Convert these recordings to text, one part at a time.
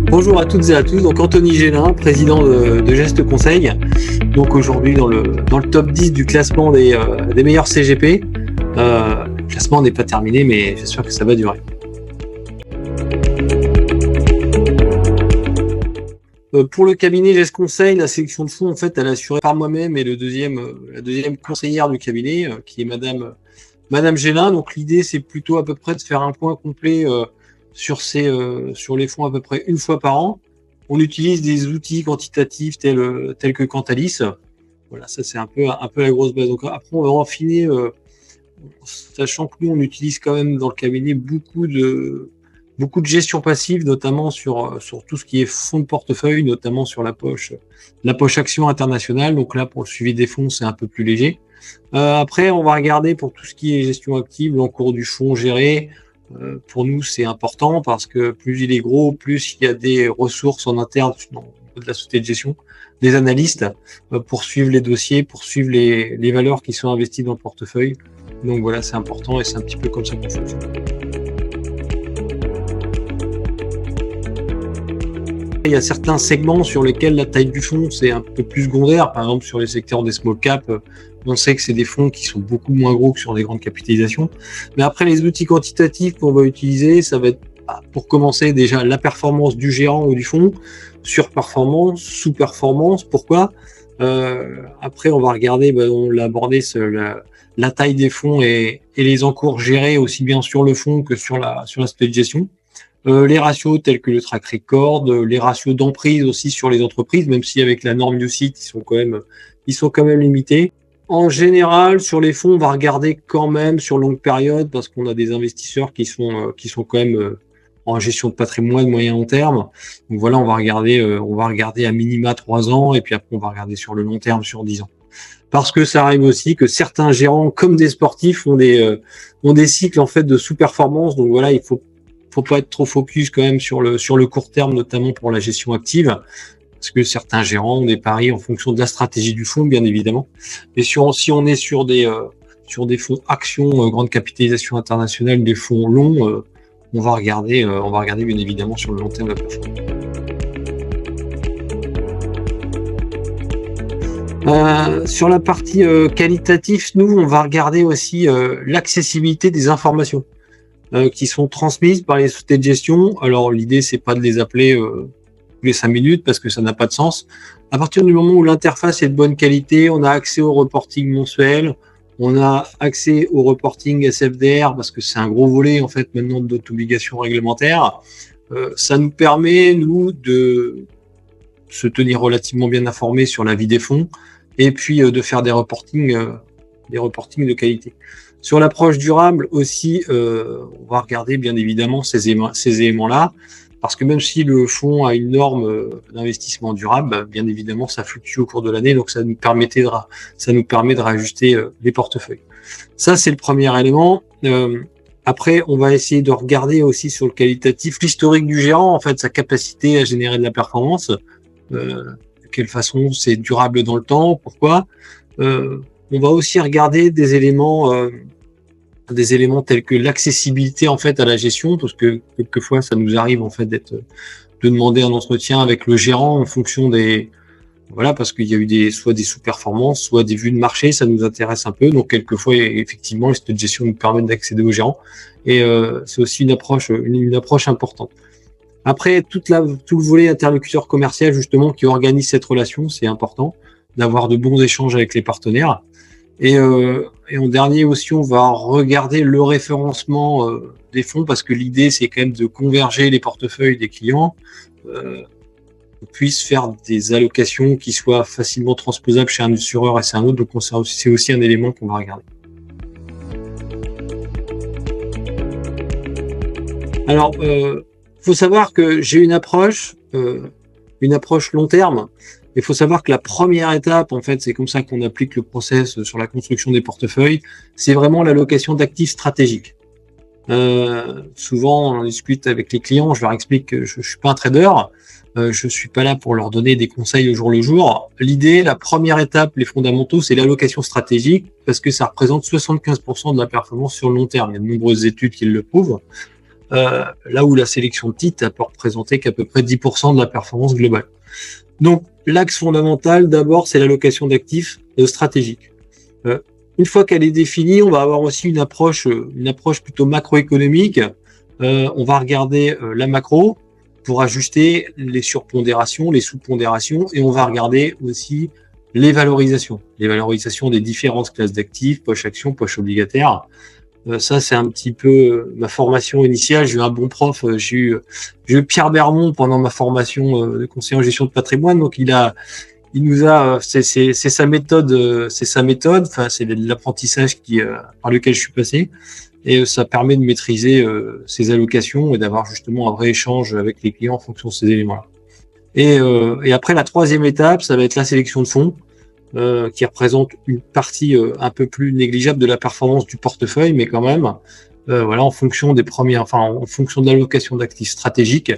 Bonjour à toutes et à tous, donc Anthony Gélin, président de Geste Conseil. Donc aujourd'hui dans le top 10 du classement des meilleurs CGP. Le classement n'est pas terminé, mais j'espère que ça va durer. Pour le cabinet Geste Conseil, la sélection de fonds, en fait, elle est assurée par moi-même et la deuxième conseillère du cabinet, qui est Madame Gélin. Donc l'idée, c'est plutôt à peu près de faire un point complet sur les fonds à peu près une fois par an. On utilise des outils quantitatifs tels que Cantalis. Voilà, ça c'est un peu la grosse base. Donc après, on va affiner, sachant que nous, on utilise quand même dans le cabinet beaucoup de gestion passive, notamment sur tout ce qui est fonds de portefeuille, notamment sur la poche action internationale. Donc là, pour le suivi des fonds, c'est un peu plus léger. Après, on va regarder pour tout ce qui est gestion active, l'encours du fonds géré. Pour nous, c'est important parce que plus il est gros, plus il y a des ressources en interne de la société de gestion, des analystes pour suivre les dossiers, pour suivre les valeurs qui sont investies dans le portefeuille. Donc voilà, c'est important et c'est un petit peu comme ça qu'on fonctionne. Il y a certains segments sur lesquels la taille du fonds, c'est un peu plus secondaire. Par exemple, sur les secteurs des small cap, on sait que c'est des fonds qui sont beaucoup moins gros que sur des grandes capitalisations. Mais après, les outils quantitatifs qu'on va utiliser, ça va être, pour commencer, déjà la performance du gérant ou du fonds, surperformance, sous-performance. Pourquoi ? Après, on va regarder, on l'a abordé, la taille des fonds et les encours gérés aussi bien sur le fonds que sur l'aspect de gestion. Les ratios tels que le track record, les ratios d'emprise aussi sur les entreprises, même si avec la norme UCITS, ils sont quand même limités. En général, sur les fonds, on va regarder quand même sur longue période parce qu'on a des investisseurs qui sont quand même en gestion de patrimoine moyen long terme. Donc voilà, on va regarder à minima 3 ans et puis après on va regarder sur le long terme sur 10 ans. Parce que ça arrive aussi que certains gérants, comme des sportifs, ont des cycles en fait de sous-performance. Donc voilà, il faut pas être trop focus quand même sur le court terme, notamment pour la gestion active, parce que certains gérants ont des paris en fonction de la stratégie du fonds, bien évidemment. Mais si on est sur des fonds actions, grande capitalisation internationale, des fonds longs, on va regarder bien évidemment sur le long terme la performance. Sur la partie qualitative, nous, on va regarder aussi l'accessibilité des informations qui sont transmises par les sociétés de gestion. Alors l'idée, c'est pas de les appeler tous les 5 minutes parce que ça n'a pas de sens. À partir du moment où l'interface est de bonne qualité, on a accès au reporting mensuel, on a accès au reporting SFDR parce que c'est un gros volet en fait maintenant de notre obligation réglementaire. Ça nous permet, nous, de se tenir relativement bien informés sur la vie des fonds et puis de faire des reportings de qualité. Sur l'approche durable aussi, on va regarder bien évidemment ces éléments-là, parce que même si le fonds a une norme d'investissement durable, bien évidemment ça fluctue au cours de l'année, donc ça nous permet de réajuster les portefeuilles. Ça c'est le premier élément. Après, on va essayer de regarder aussi sur le qualitatif l'historique du gérant, en fait sa capacité à générer de la performance, de quelle façon c'est durable dans le temps, pourquoi. On va aussi regarder des éléments tels que l'accessibilité en fait à la gestion, parce que quelquefois ça nous arrive en fait de demander un entretien avec le gérant en fonction parce qu'il y a eu soit des sous-performances, soit des vues de marché, ça nous intéresse un peu. Donc quelquefois effectivement, cette gestion nous permet d'accéder au gérant et c'est aussi une approche importante. Après tout le volet interlocuteur commercial justement qui organise cette relation, c'est important d'avoir de bons échanges avec les partenaires. Et en dernier aussi, on va regarder le référencement des fonds parce que l'idée, c'est quand même de converger les portefeuilles des clients, qu'on puisse faire des allocations qui soient facilement transposables chez un assureur et c'est un autre. Donc c'est aussi un élément qu'on va regarder. Alors, faut savoir que j'ai une approche long terme. Il faut savoir que la première étape, en fait, c'est comme ça qu'on applique le process sur la construction des portefeuilles, c'est vraiment l'allocation d'actifs stratégiques. Souvent, on en discute avec les clients, je leur explique que je suis pas un trader, je suis pas là pour leur donner des conseils au jour le jour. L'idée, la première étape, les fondamentaux, c'est l'allocation stratégique, parce que ça représente 75% de la performance sur le long terme. Il y a de nombreuses études qui le prouvent. là où la sélection de titres elle peut représenter qu'à peu près 10% de la performance globale. Donc, l'axe fondamental, d'abord, c'est l'allocation d'actifs stratégiques. Une fois qu'elle est définie, on va avoir aussi une approche plutôt macroéconomique. On va regarder la macro pour ajuster les surpondérations, les sous-pondérations, et on va regarder aussi les valorisations des différentes classes d'actifs, poche action, poche obligataire. Ça, c'est un petit peu ma formation initiale. J'ai eu un bon prof, j'ai eu Pierre Bermond pendant ma formation de conseiller en gestion de patrimoine. Donc, il nous a, c'est sa méthode, Enfin, c'est l'apprentissage par lequel je suis passé, et ça permet de maîtriser ces allocations et d'avoir justement un vrai échange avec les clients en fonction de ces éléments-là. Et après, la troisième étape, ça va être la sélection de fonds. Qui représente une partie un peu plus négligeable de la performance du portefeuille, mais quand même, en fonction en fonction de l'allocation d'actifs stratégiques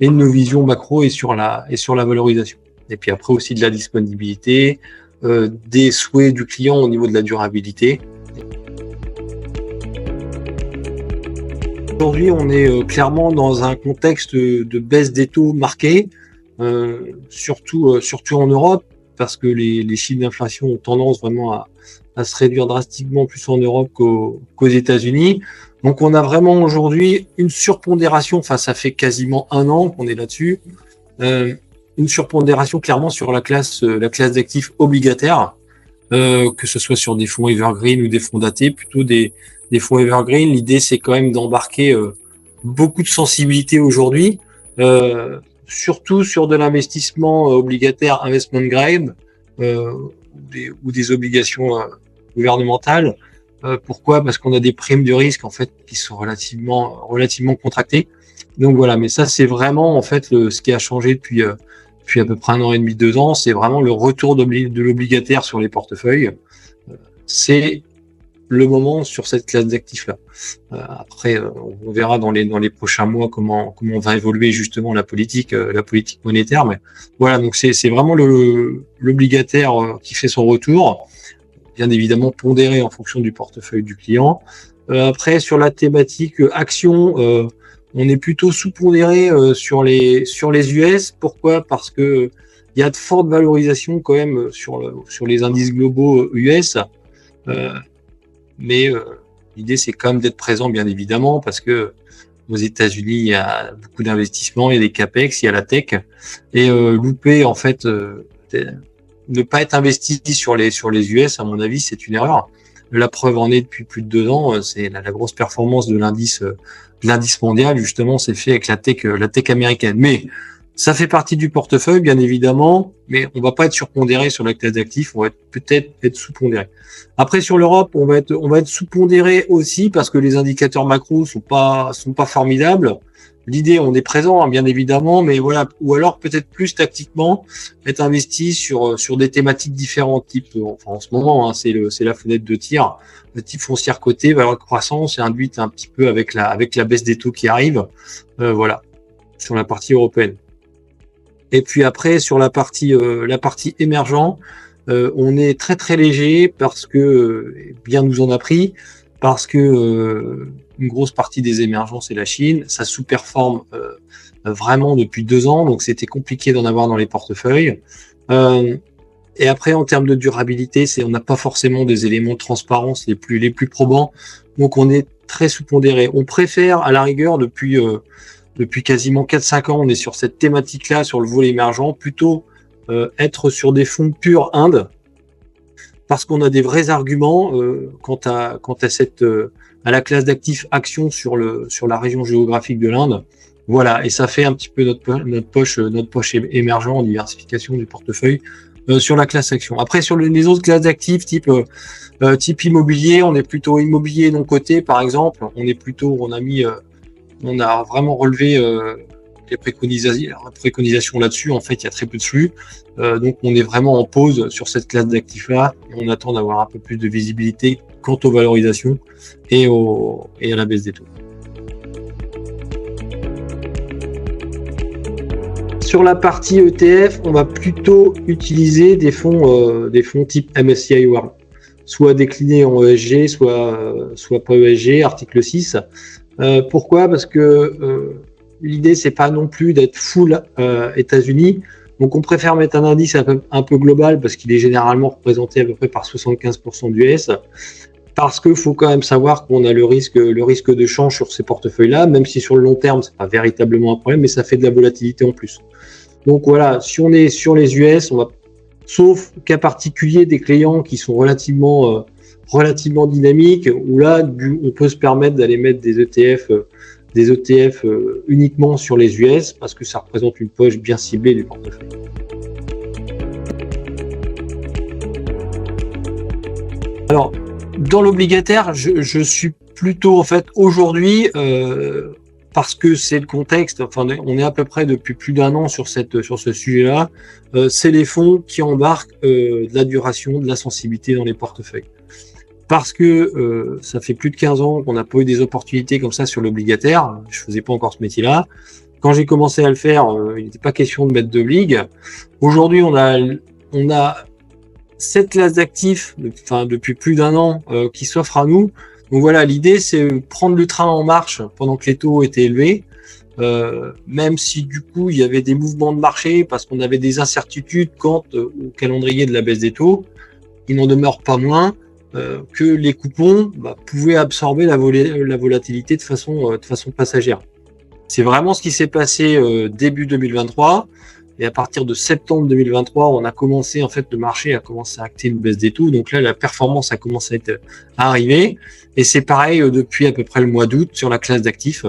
et de nos visions macro et sur la valorisation. Et puis après aussi de la disponibilité, des souhaits du client au niveau de la durabilité. Aujourd'hui, on est clairement dans un contexte de baisse des taux marqués, surtout en Europe, parce que les chiffres d'inflation ont tendance vraiment à se réduire drastiquement plus en Europe qu'aux États-Unis. Donc on a vraiment aujourd'hui une surpondération, enfin ça fait quasiment un an qu'on est là-dessus, une surpondération clairement sur la classe d'actifs obligataires, que ce soit sur des fonds evergreen ou des fonds datés, plutôt des fonds evergreen. L'idée c'est quand même d'embarquer beaucoup de sensibilité aujourd'hui, surtout sur de l'investissement obligataire investment grade ou des obligations gouvernementales. Pourquoi ? Parce qu'on a des primes de risque en fait qui sont relativement contractées. Donc voilà, mais ça c'est vraiment en fait ce qui a changé depuis à peu près 1 an et demi, 2 ans, c'est vraiment le retour de l'obligataire sur les portefeuilles. C'est le moment sur cette classe d'actifs-là. Après, on verra dans les prochains mois comment va évoluer justement la politique monétaire. Mais voilà, donc c'est vraiment l'obligataire qui fait son retour, bien évidemment pondéré en fonction du portefeuille du client. Après, sur la thématique action, on est plutôt sous-pondéré sur les US. Pourquoi ? Parce que il y a de fortes valorisations quand même sur les indices globaux US. Mais l'idée, c'est quand même d'être présent, bien évidemment, parce que aux États-Unis, il y a beaucoup d'investissements, il y a des capex, il y a la tech, et louper en fait, ne pas être investi sur les US, à mon avis, c'est une erreur. La preuve en est depuis plus de 2 ans, c'est la grosse performance de l'indice mondial, justement, c'est fait avec la tech américaine. Mais ça fait partie du portefeuille, bien évidemment, mais on va pas être surpondéré sur la classe d'actifs, on va peut-être être sous-pondéré. Après, sur l'Europe, on va être sous-pondéré aussi parce que les indicateurs macro sont pas formidables. L'idée, on est présent, hein, bien évidemment, mais voilà, ou alors peut-être plus tactiquement, être investi sur des thématiques différentes, en ce moment, hein, c'est la fenêtre de tir, le type foncière cotée, valeur de croissance, est induite un petit peu avec la baisse des taux qui arrive, voilà, sur la partie européenne. Et puis après, sur la partie émergent, on est très très léger parce que bien nous en a pris, parce que une grosse partie des émergents c'est la Chine, ça sous-performe vraiment depuis 2 ans, donc c'était compliqué d'en avoir dans les portefeuilles. Et après, en termes de durabilité, on n'a pas forcément des éléments de transparence les plus probants, donc on est très sous-pondéré. On préfère, à la rigueur, depuis quasiment 4-5 ans, on est sur cette thématique-là, sur le volet émergent, plutôt être sur des fonds purs Inde, parce qu'on a des vrais arguments quant à la classe d'actifs actions sur la région géographique de l'Inde. Voilà, et ça fait un petit peu notre poche émergent en diversification du portefeuille sur la classe action. Après, sur les autres classes d'actifs type immobilier, on est plutôt immobilier non coté, par exemple. On a vraiment relevé les préconisations là-dessus. En fait, il y a très peu de flux. Donc, on est vraiment en pause sur cette classe d'actifs-là. Et on attend d'avoir un peu plus de visibilité quant aux valorisations et à la baisse des taux. Sur la partie ETF, on va plutôt utiliser des fonds type MSCI World, soit déclinés en ESG, soit pas ESG, article 6. Pourquoi? Parce que l'idée, c'est pas non plus d'être full États-Unis. Donc, on préfère mettre un indice un peu global parce qu'il est généralement représenté à peu près par 75% d'US. Parce qu'il faut quand même savoir qu'on a le risque de change sur ces portefeuilles-là, même si sur le long terme, c'est pas véritablement un problème, mais ça fait de la volatilité en plus. Donc voilà, si on est sur les US, on va, sauf cas particulier des clients qui sont relativement dynamiques, où là, on peut se permettre d'aller mettre des ETF uniquement sur les US parce que ça représente une poche bien ciblée du portefeuille. Alors, dans l'obligataire, je suis plutôt en fait aujourd'hui, parce que c'est le contexte, enfin on est à peu près depuis plus d'1 an sur ce sujet-là, c'est les fonds qui embarquent de la duration, de la sensibilité dans les portefeuilles. Parce que ça fait plus de 15 ans qu'on n'a pas eu des opportunités comme ça sur l'obligataire, je faisais pas encore ce métier-là. Quand j'ai commencé à le faire, il n'était pas question de mettre d'oblig. Aujourd'hui, on a cette classe d'actifs, depuis plus d'1 an, qui s'offre à nous. Donc voilà, l'idée, c'est prendre le train en marche pendant que les taux étaient élevés, même si du coup, il y avait des mouvements de marché parce qu'on avait des incertitudes quant au calendrier de la baisse des taux. Il n'en demeure pas moins que les coupons pouvaient absorber la volatilité de façon passagère. C'est vraiment ce qui s'est passé début 2023. Et à partir de septembre 2023, on a commencé, en fait, le marché a commencé à acter une baisse des taux. Donc là, la performance a commencé à arriver. Et c'est pareil depuis à peu près le mois d'août sur la classe d'actifs.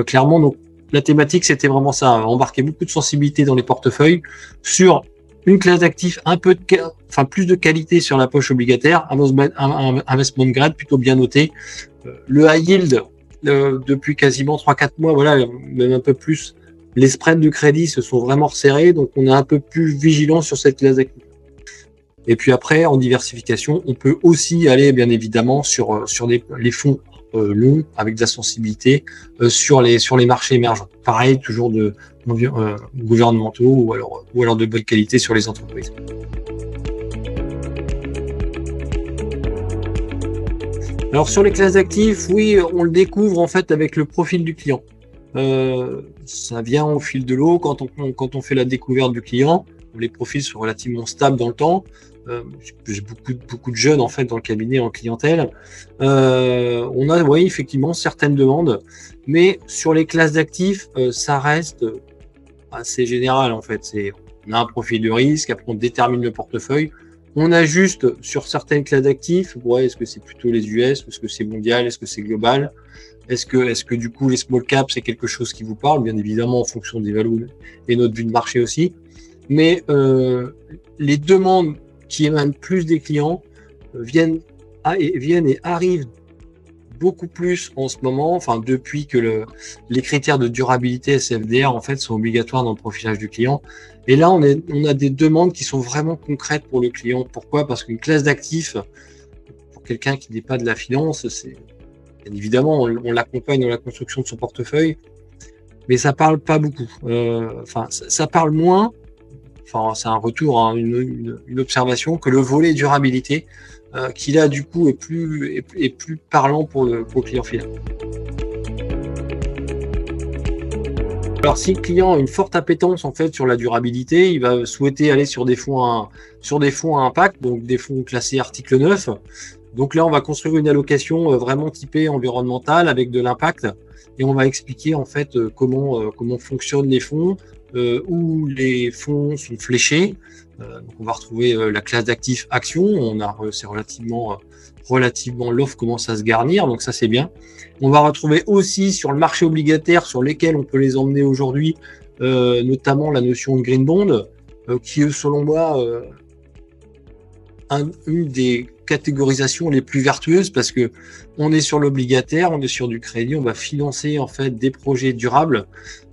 Clairement, donc, la thématique, c'était vraiment ça. Embarquer beaucoup de sensibilité dans les portefeuilles sur une classe d'actifs plus de qualité sur la poche obligataire, un investment grade plutôt bien noté. Le high yield, depuis quasiment 3-4 mois, voilà, même un peu plus, les spreads de crédit se sont vraiment resserrés, donc on est un peu plus vigilant sur cette classe d'actifs. Et puis après, en diversification, on peut aussi aller bien évidemment sur les fonds longs avec de la sensibilité sur les marchés émergents. Pareil, toujours de gouvernementaux ou alors de bonne qualité sur les entreprises. Alors sur les classes d'actifs, oui, on le découvre en fait avec le profil du client. Ça vient au fil de l'eau quand on fait la découverte du client. Les profils sont relativement stables dans le temps. J'ai beaucoup de jeunes en fait dans le cabinet en clientèle. On a, oui, effectivement certaines demandes, mais sur les classes d'actifs, ça reste assez général en fait. On a un profil de risque, après on détermine le portefeuille. On ajuste sur certaines classes d'actifs. Ouais, est-ce que c'est plutôt les US, est-ce que c'est mondial, est-ce que c'est global? Est-ce que du coup les small caps c'est quelque chose qui vous parle? Bien évidemment en fonction des valeurs et notre vue de marché aussi. Mais les demandes qui émanent plus des clients viennent et arrivent beaucoup plus en ce moment, enfin depuis que les critères de durabilité SFDR en fait sont obligatoires dans le profilage du client. Et là on a des demandes qui sont vraiment concrètes pour le client. Pourquoi? Parce qu'une classe d'actifs pour quelqu'un qui n'est pas de la finance, c'est bien évidemment on l'accompagne dans la construction de son portefeuille, mais ça parle pas beaucoup. Ça parle moins. Enfin, c'est un retour, hein, une observation que le volet durabilité, qui là du coup est plus parlant pour le client final. Alors si le client a une forte appétence en fait sur la durabilité, il va souhaiter aller sur des fonds à impact, donc des fonds classés article 9. Donc là, on va construire une allocation vraiment typée environnementale avec de l'impact, et on va expliquer en fait comment fonctionnent les fonds. Où les fonds sont fléchés. Donc on va retrouver la classe d'actifs actions. C'est relativement l'offre commence à se garnir, donc ça c'est bien. On va retrouver aussi sur le marché obligataire sur lesquels on peut les emmener aujourd'hui, notamment la notion de green bond, qui est selon moi une des catégorisations les plus vertueuses parce que on est sur l'obligataire, on est sur du crédit, on va financer en fait des projets durables.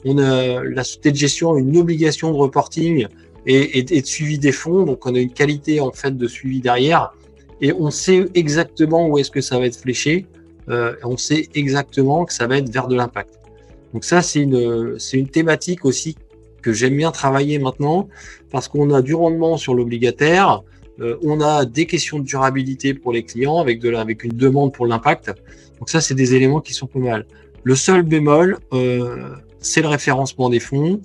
On a la société de gestion une obligation de reporting et de suivi des fonds, donc on a une qualité en fait de suivi derrière et on sait exactement où est-ce que ça va être fléché. On sait exactement que ça va être vers de l'impact. Donc ça c'est une thématique aussi que j'aime bien travailler maintenant parce qu'on a du rendement sur l'obligataire. On a des questions de durabilité pour les clients avec une demande pour l'impact. Donc ça, c'est des éléments qui sont pas mal. Le seul bémol, c'est le référencement des fonds.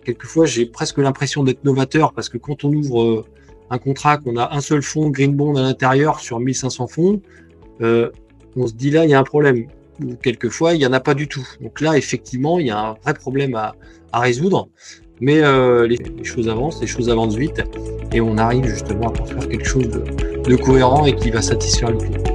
Quelquefois, j'ai presque l'impression d'être novateur parce que quand on ouvre un contrat, qu'on a un seul fonds Green Bond à l'intérieur sur 1500 fonds, on se dit là, il y a un problème. Ou quelquefois, il n'y en a pas du tout. Donc là, effectivement, il y a un vrai problème à résoudre. Mais les choses avancent vite et on arrive justement à construire quelque chose de cohérent et qui va satisfaire le client.